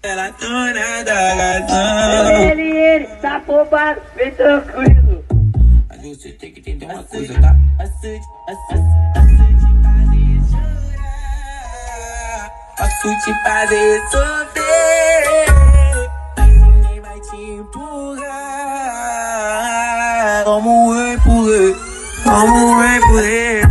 Ela dona da razão. Ele, tá poupado, vem tranquilo. Mas você tem que entender uma coisa, tá? Posso te fazer sofrer, mas ninguém vai te empurrar. Como eu empurrei, como eu empurrei.